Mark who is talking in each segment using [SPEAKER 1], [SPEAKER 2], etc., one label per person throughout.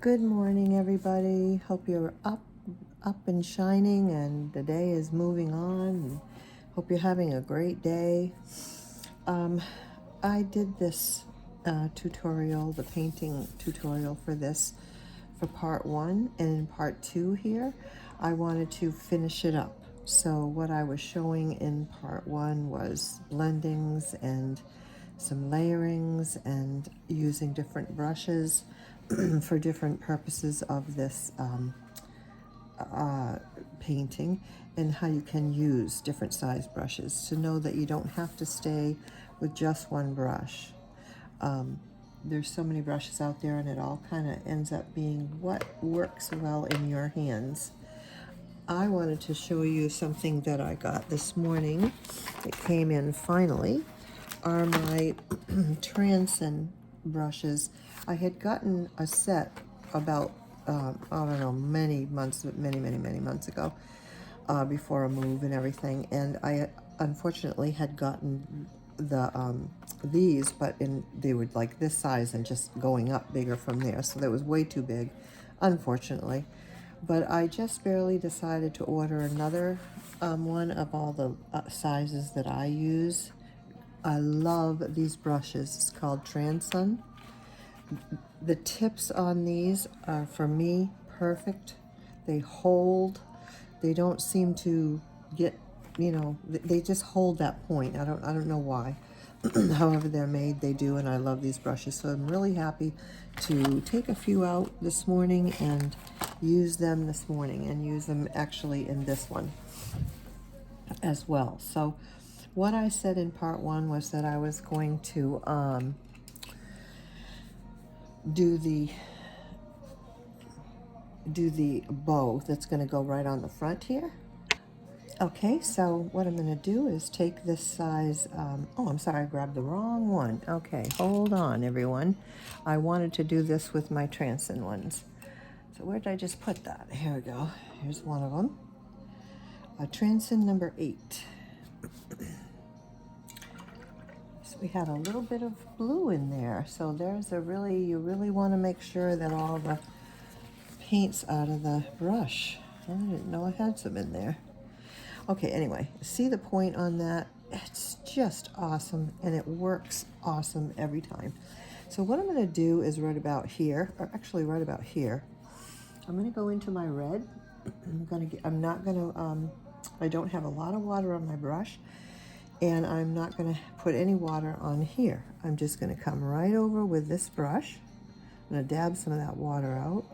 [SPEAKER 1] Good morning, everybody. Hope you're up and shining, and the day is moving on. And hope you're having a great day. I did this tutorial, the painting tutorial for this, for part 1, and in part 2 here, I wanted to finish it up. So what I was showing in part 1 was blendings and some layerings and using different brushes for different purposes of this painting, and how you can use different size brushes to know that you don't have to stay with just one brush. There's so many brushes out there, and it all kind of ends up being what works well in your hands. I wanted to show you something that I got this morning. It came in finally, are my Transin brushes. I had gotten a set about, I don't know, many months ago, before a move and everything. And I unfortunately had gotten these, but they were like this size and just going up bigger from there. So that was way too big, unfortunately. But I just barely decided to order another one of all the sizes that I use. I love these brushes. It's called Transin. The tips on these are, for me, perfect. They hold. They don't seem to get, they just hold that point. I don't know why. However they're made, they do, and I love these brushes. So I'm really happy to take a few out this morning and use them this morning, and use them actually in this one as well. So what I said in part 1 was that I was going to do the bow that's going to go right on the front here. Okay, so what I'm going to do is take this size, oh, I'm sorry, I grabbed the wrong one. Okay, hold on, everyone. I wanted to do this with my Transin ones. So where did I just put that? Here we go. Here's one of them. A Transin number 8. So we had a little bit of blue in there. So there's you really want to make sure that all the paint's out of the brush. I didn't know I had some in there. Okay, anyway, see the point on that? It's just awesome, and it works awesome every time. So what I'm going to do is right about here, or actually right about here, I'm going to go into my red. I don't have a lot of water on my brush, and I'm not going to put any water on here. I'm just going to come right over with this brush. I'm going to dab some of that water out.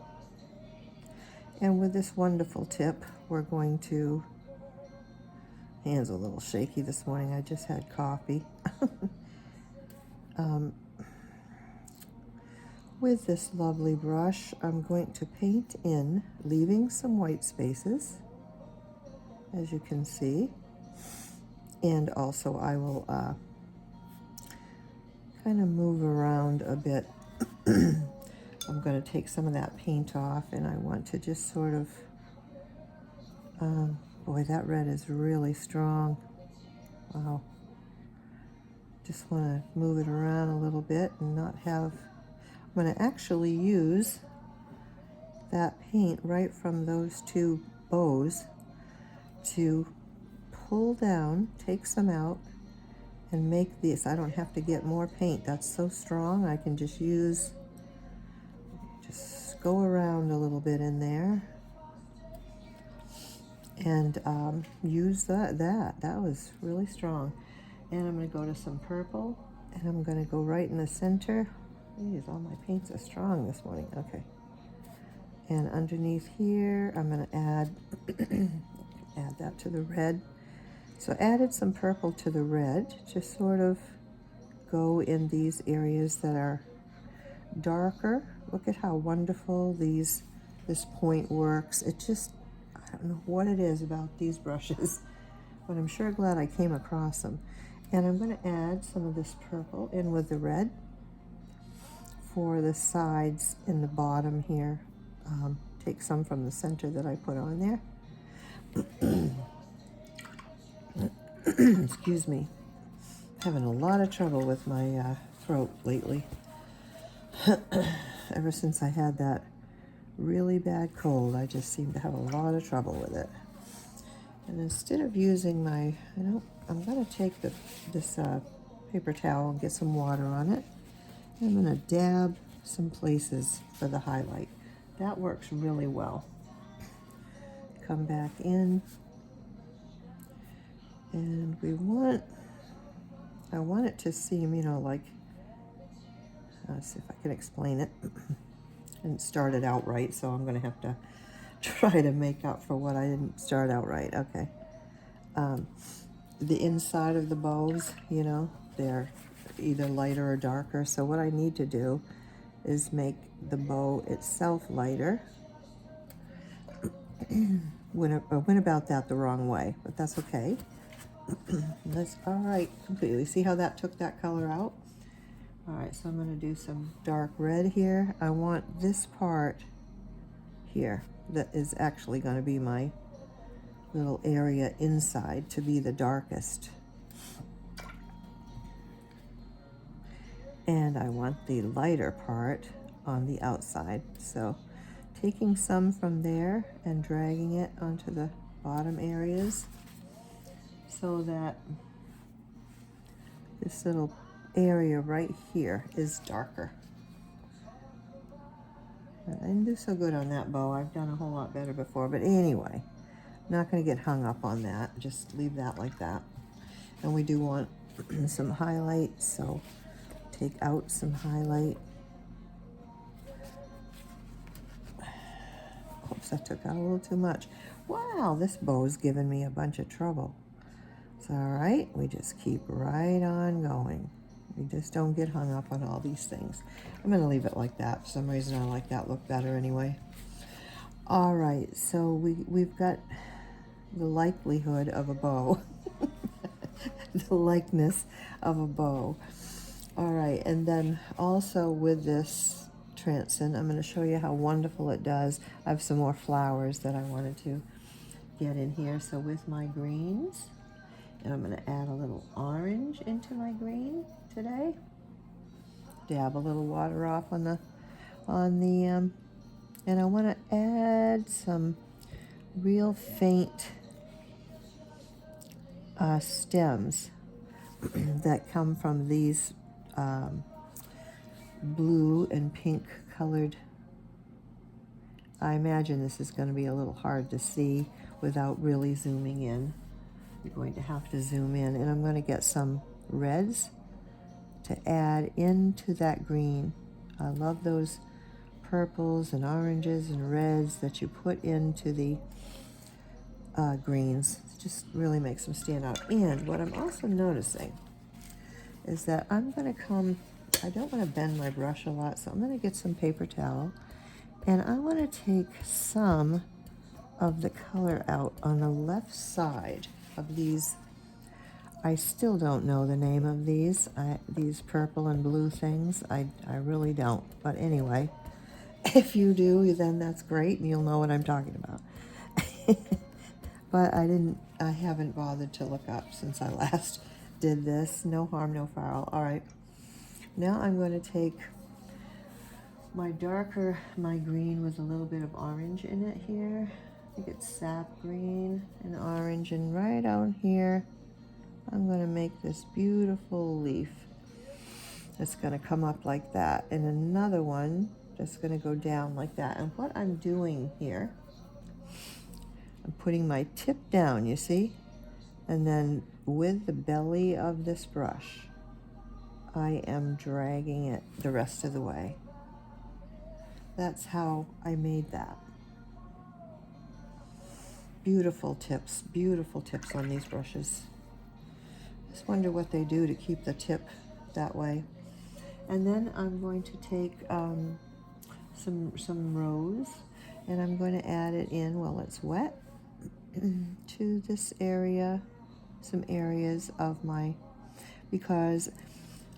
[SPEAKER 1] And with this wonderful tip, we're going to, hand's a little shaky this morning, I just had coffee. With this lovely brush, I'm going to paint in, leaving some white spaces, as you can see. And also I will kind of move around a bit. I'm going to take some of that paint off, and I want to just sort of, boy, that red is really strong. Wow. Just want to move it around a little bit and not have, I'm going to actually use that paint right from those two bows to pull down, take some out, and make these. I don't have to get more paint. That's so strong. I can just go around a little bit in there and use that. That was really strong. And I'm going to go to some purple, and I'm going to go right in the center. Geez, all my paints are strong this morning. Okay. And underneath here, I'm going to add that to the red. So added some purple to the red, just sort of go in these areas that are darker. Look at how wonderful this point works. It just, I don't know what it is about these brushes, but I'm sure glad I came across them. And I'm going to add some of this purple in with the red for the sides in the bottom here. Take some from the center that I put on there. Excuse me. Having a lot of trouble with my throat lately. Ever since I had that really bad cold. I just seem to have a lot of trouble with it. And instead of using my, I'm going to take this paper towel and get some water on it. I'm going to dab some places for the highlight. That works really well. Come back in, and I want it to seem, like, let's see if I can explain it. Didn't start it out right, so I'm going to have to try to make up for what I didn't start out right. Okay. The inside of the bows, they're either lighter or darker. So what I need to do is make the bow itself lighter. I went about that the wrong way, but that's okay. That's all right completely. See how that took that color out? All right, so I'm going to do some dark red here. I want this part here that is actually going to be my little area inside to be the darkest. And I want the lighter part on the outside. So taking some from there and dragging it onto the bottom areas so that this little area right here is darker. I didn't do so good on that bow. I've done a whole lot better before, but anyway, not going to get hung up on that. Just leave that like that. And we do want some highlight, so take out some highlight. Oops, I took out a little too much. Wow, this bow is giving me a bunch of trouble. It's all right. We just keep right on going. We just don't get hung up on all these things. I'm going to leave it like that. For some reason, I like that look better anyway. All right, so we've got the likelihood of a bow. The likeness of a bow. All right, and then also with this Transin, I'm going to show you how wonderful it does. I have some more flowers that I wanted to get in here. So with my greens, and I'm going to add a little orange into my green today. Dab a little water off on the, and I want to add some real faint stems that come from these blue and pink colored. I imagine this is going to be a little hard to see without really zooming in. You're going to have to zoom in, and I'm going to get some reds to add into that green. I love those purples and oranges and reds that you put into the greens. It just really makes them stand out. And what I'm also noticing is that I'm going to come, I don't want to bend my brush a lot, so I'm going to get some paper towel, and I want to take some of the color out on the left side of these. I still don't know the name of these purple and blue things. I really don't. But anyway, if you do, then that's great, and you'll know what I'm talking about. But I haven't bothered to look up since I last did this. No harm, no foul. All right. Now I'm going to take my green with a little bit of orange in it here. I think it's sap green and orange, and right out here, I'm going to make this beautiful leaf that's going to come up like that, and another one that's going to go down like that. And what I'm doing here, I'm putting my tip down, you see? And then with the belly of this brush, I am dragging it the rest of the way. That's how I made that. Beautiful tips on these brushes. Just wonder what they do to keep the tip that way. And then I'm going to take some rose, and I'm going to add it in while it's wet to this area, some areas of my, because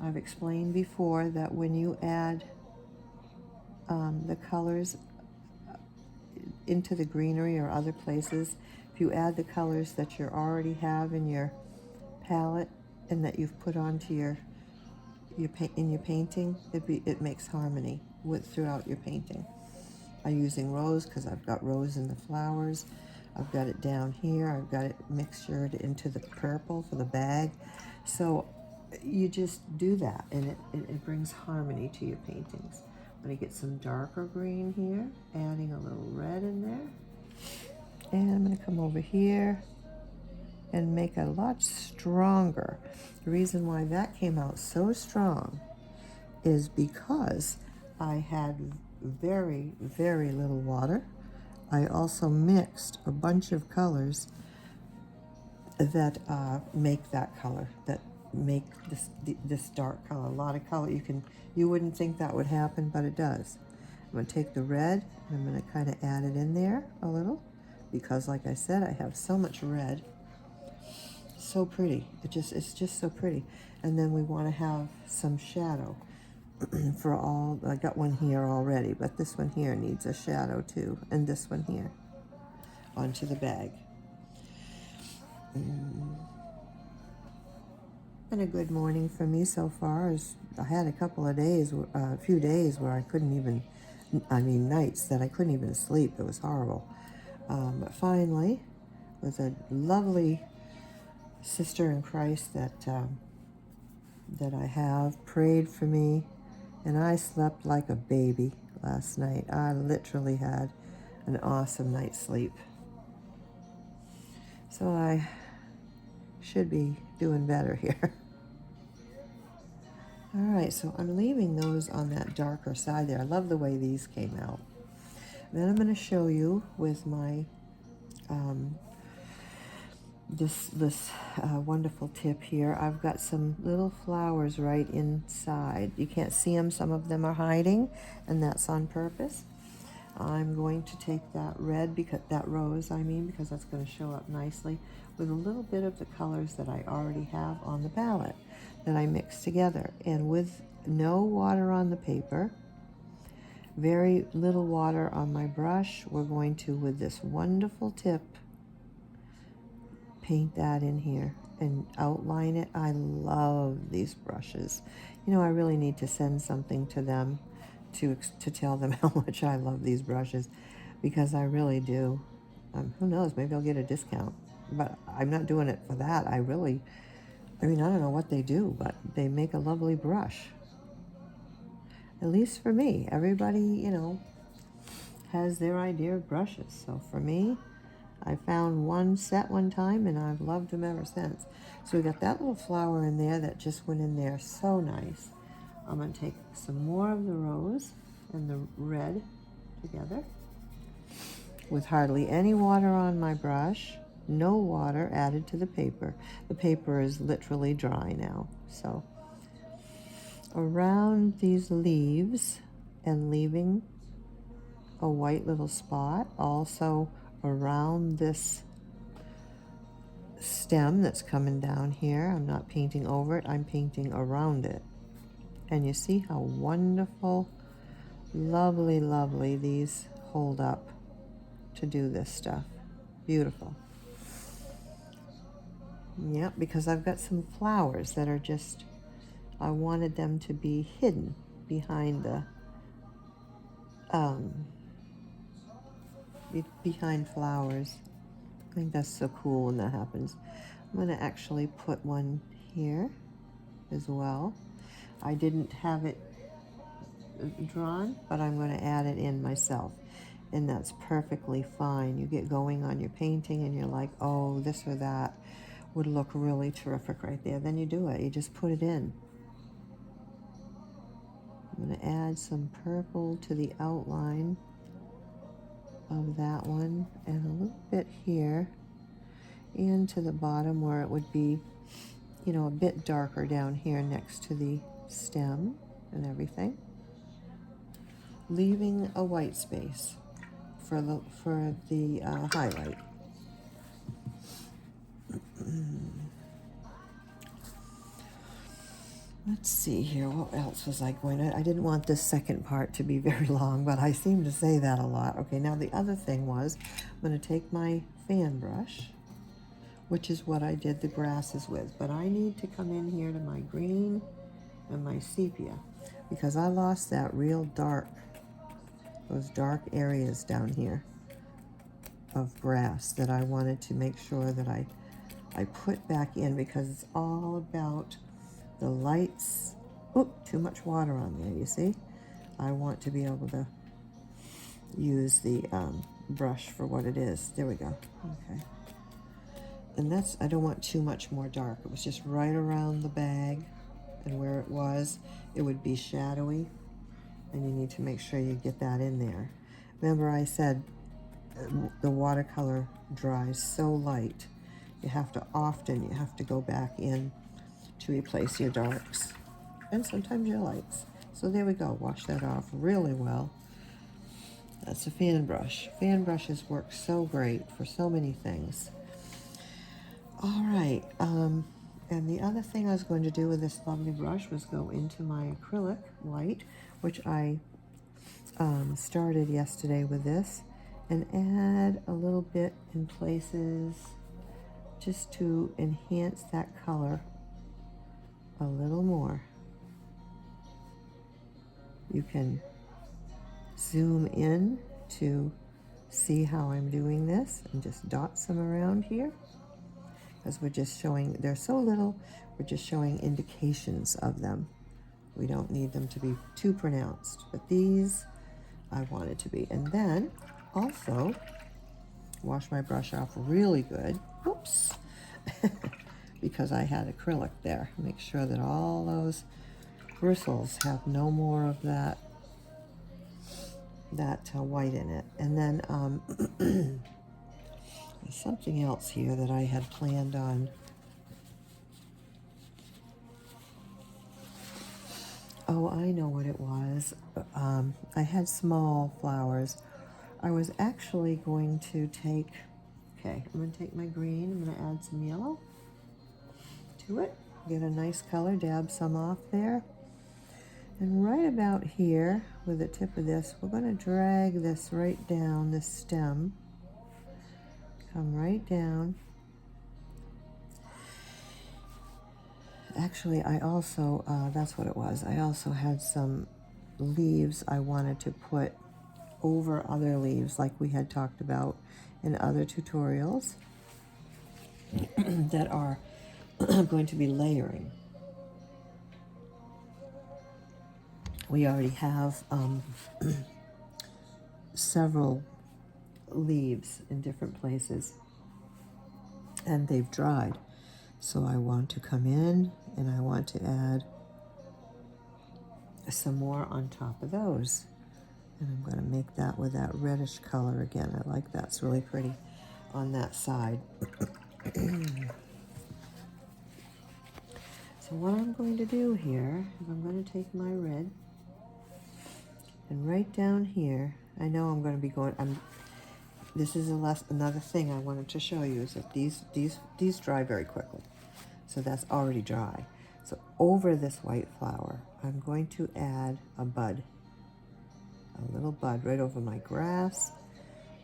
[SPEAKER 1] I've explained before that when you add the colors into the greenery or other places, if you add the colors that you already have in your palette and that you've put onto your painting, it makes harmony throughout your painting. I'm using rose because I've got rose in the flowers. I've got it down here. I've got it mixtured into the purple for the bag. So you just do that, and it brings harmony to your paintings. I'm going to get some darker green here, adding a little red in there. And I'm going to come over here and make a lot stronger. The reason why that came out so strong is because I had very, very little water. I also mixed a bunch of colors that make that color, that make this dark color. A lot of color. You wouldn't think that would happen, but it does. I'm going to take the red and I'm going to kind of add it in there a little, because like I said, I have so much red. So pretty. It's just so pretty. And then we want to have some shadow for all. I got one here already, but this one here needs a shadow too, and this one here onto the bag. Been a good morning for me so far. I had a couple of days, a few days where I couldn't even, nights that I couldn't even sleep. It was horrible. But finally, with a lovely sister in Christ that I have, prayed for me, and I slept like a baby last night. I literally had an awesome night's sleep. So I should be doing better here. All right, so I'm leaving those on that darker side there. I love the way these came out. Then I'm going to show you with my this wonderful tip here. I've got some little flowers right inside. You can't see them. Some of them are hiding, and that's on purpose. I'm going to take that red, because that rose, because that's going to show up nicely with a little bit of the colors that I already have on the palette that I mixed together. And with no water on the paper, very little water on my brush, we're going to, with this wonderful tip, paint that in here and outline it. I love these brushes. I really need to send something to them to tell them how much I love these brushes, because I really do. Who knows, maybe I'll get a discount, but I'm not doing it for that. I don't know what they do, but they make a lovely brush. At least for me. Everybody, has their idea of brushes. So for me, I found one set one time, and I've loved them ever since. So we got that little flower in there that just went in there so nice. I'm going to take some more of the rose and the red together with hardly any water on my brush, no water added to the paper. The paper is literally dry now. So around these leaves, and leaving a white little spot, also around this stem that's coming down here. I'm not painting over it, I'm painting around it. And you see how wonderful, lovely, lovely these hold up to do this stuff. Beautiful. Yeah, because I've got some flowers that are just, I wanted them to be hidden behind the, behind flowers. I think that's so cool when that happens. I'm going to actually put one here as well. I didn't have it drawn, but I'm going to add it in myself, and that's perfectly fine. You get going on your painting and you're like, oh, this or that would look really terrific right there. Then you do it. You just put it in. I'm going to add some purple to the outline of that one, and a little bit here, and to the bottom where it would be, a bit darker down here next to the stem and everything, leaving a white space for the highlight. Let's see here, what else was I going to... I didn't want this second part to be very long, but I seem to say that a lot. Okay, now the other thing was, I'm going to take my fan brush, which is what I did the grasses with, but I need to come in here to my green and my sepia, because I lost that real dark those dark areas down here of grass that I wanted to make sure that I put back in, because it's all about the lights. Oop, too much water on there, you see? I want to be able to use the brush for what it is. There we go. Okay. And that's, I don't want too much more dark. It was just right around the bag, and where it was, it would be shadowy, and you need to make sure you get that in there. Remember I said the watercolor dries so light. You have to go back in to replace your darks, and sometimes your lights. So there we go. Wash that off really well. That's a fan brush. Fan brushes work so great for so many things. All right, and the other thing I was going to do with this lovely brush was go into my acrylic white, which I started yesterday with this, and add a little bit in places just to enhance that color a little more. You can zoom in to see how I'm doing this, and just dot some around here, because we're just showing, they're so little, we're just showing indications of them. We don't need them to be too pronounced, but these I want it to be. And then also wash my brush off really good. Oops. Because I had acrylic there. Make sure that all those bristles have no more of that white in it. And then there's something else here that I had planned on. Oh, I know what it was. I had small flowers. I was actually going to take, okay, I'm going to take my green, I'm going to add some yellow to it, get a nice color, dab some off there. And right about here, with the tip of this, we're going to drag this right down, this stem. Come right down. Actually, I also, that's what it was. I also had some leaves I wanted to put over other leaves, like we had talked about in other tutorials, that are going to be layering. We already have several leaves in different places, and they've dried. So I want to come in and I want to add some more on top of those. And I'm going to make that with that reddish color again. I like that. It's really pretty on that side. So what I'm going to do here is I'm going to take my red, and right down here, I know I'm going to be going, this is another thing I wanted to show you, is that these dry very quickly. So that's already dry. So over this white flower, I'm going to add a bud. A little bud right over my grass,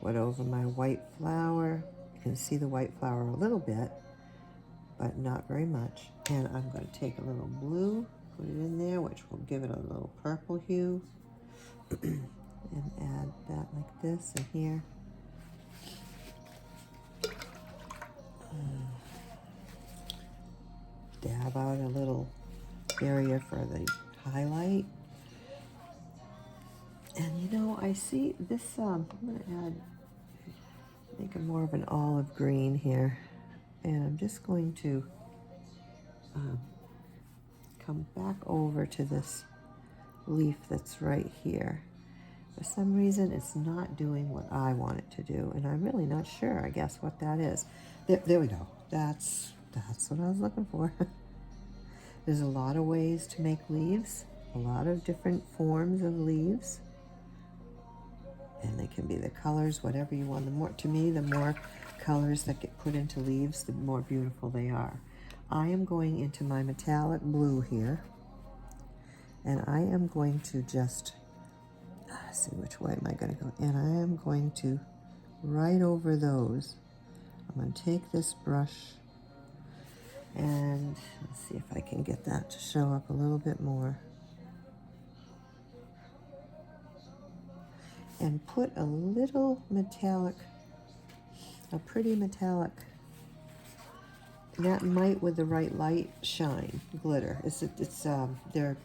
[SPEAKER 1] right over my white flower. You can see the white flower a little bit, but not very much. And I'm going to take a little blue, put it in there, which will give it a little purple hue. And add that like this in here. Dab out a little area for the highlight. And you know, I see this, I'm going to make it more of an olive green here. And I'm just going to come back over to this leaf that's right here. For some reason, it's not doing what I want it to do, and I'm really not sure, I guess, what that is. There we go. That's what I was looking for. There's a lot of ways to make leaves, a lot of different forms of leaves, and they can be the colors, whatever you want. To me, the more colors that get put into leaves, the more beautiful they are. I am going into my metallic blue here, and I am going to just, see which way am I going to go, and I am going to, right over those, I'm going to take this brush, and let's see if I can get that to show up a little bit more. and put a little metallic, a pretty metallic, that might, with the right light, shine, glitter. They're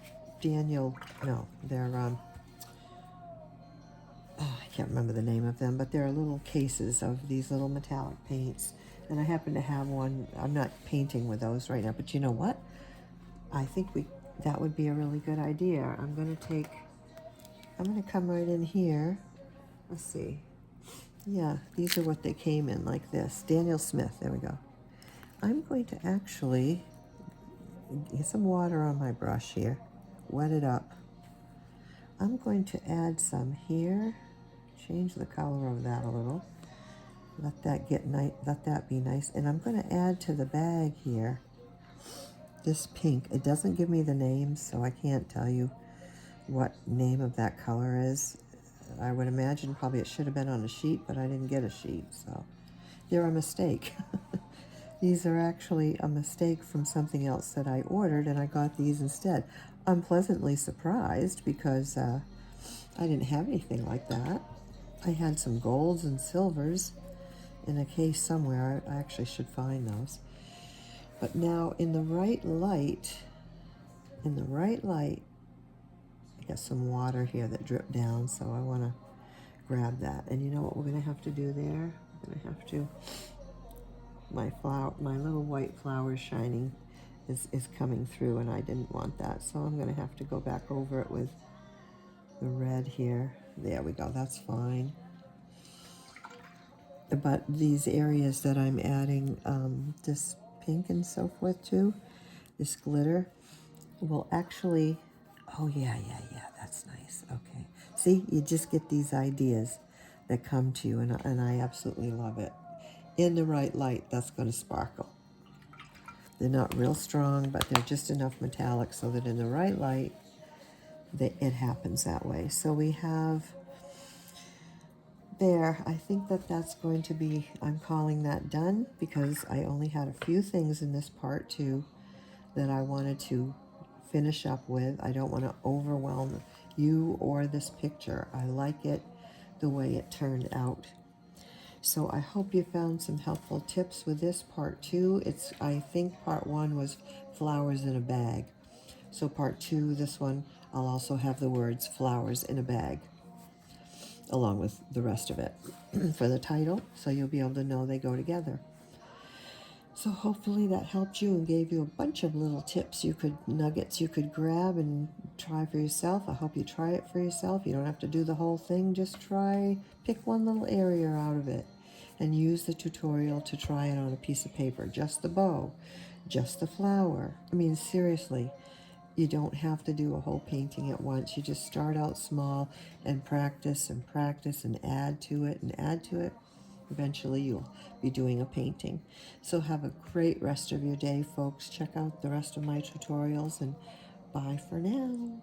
[SPEAKER 1] Daniel, no, they're, I can't remember the name of them, but there are little cases of these little metallic paints. And I happen to have one. I'm not painting with those right now, but you know what? I think that would be a really good idea. I'm going to come right in here. Let's see. Yeah, these are what they came in, like this. Daniel Smith, there we go. I'm going to actually get some water on my brush here, wet it up. I'm going to add some here, change the color of that a little. Let that get nice, let that be nice. And I'm going to add to the bag here this pink. It doesn't give me the name, so I can't tell you what name of that color is. I would imagine probably it should have been on a sheet, but I didn't get a sheet, so they're a mistake. These are actually a mistake from something else that I ordered, and I got these instead. I'm pleasantly surprised because I didn't have anything like that. I had some golds and silvers in a case somewhere. I actually should find those. But now in the right light, I got some water here that dripped down, so I want to grab that. And you know what we're going to have to do there? We're going to have to, my little white flower shining is coming through, and I didn't want that. So I'm going to have to go back over it with the red here. There we go, that's fine. But these areas that I'm adding this pink and so forth to, this glitter, will actually, oh yeah, that's nice, okay. See, you just get these ideas that come to you, and I absolutely love it. In the right light, that's going to sparkle. They're not real strong, but they're just enough metallic so that in the right light, it happens that way. So we have there, I think that's going to be, I'm calling that done, because I only had a few things in this part too that I wanted to finish up with. I don't want to overwhelm you or this picture. I like it the way it turned out. So I hope you found some helpful tips with this part two. I think part one was flowers in a bag. So part two, this one, I'll also have the words flowers in a bag along with the rest of it for the title, so you'll be able to know they go together. So hopefully that helped you and gave you a bunch of little tips, nuggets you could grab and try for yourself. I hope you try it for yourself. You don't have to do the whole thing. Just pick one little area out of it and use the tutorial to try it on a piece of paper. Just the bow, just the flower. I mean, seriously, you don't have to do a whole painting at once. You just start out small and practice and practice and add to it and add to it. Eventually you'll be doing a painting. So have a great rest of your day, folks. Check out the rest of my tutorials, and bye for now.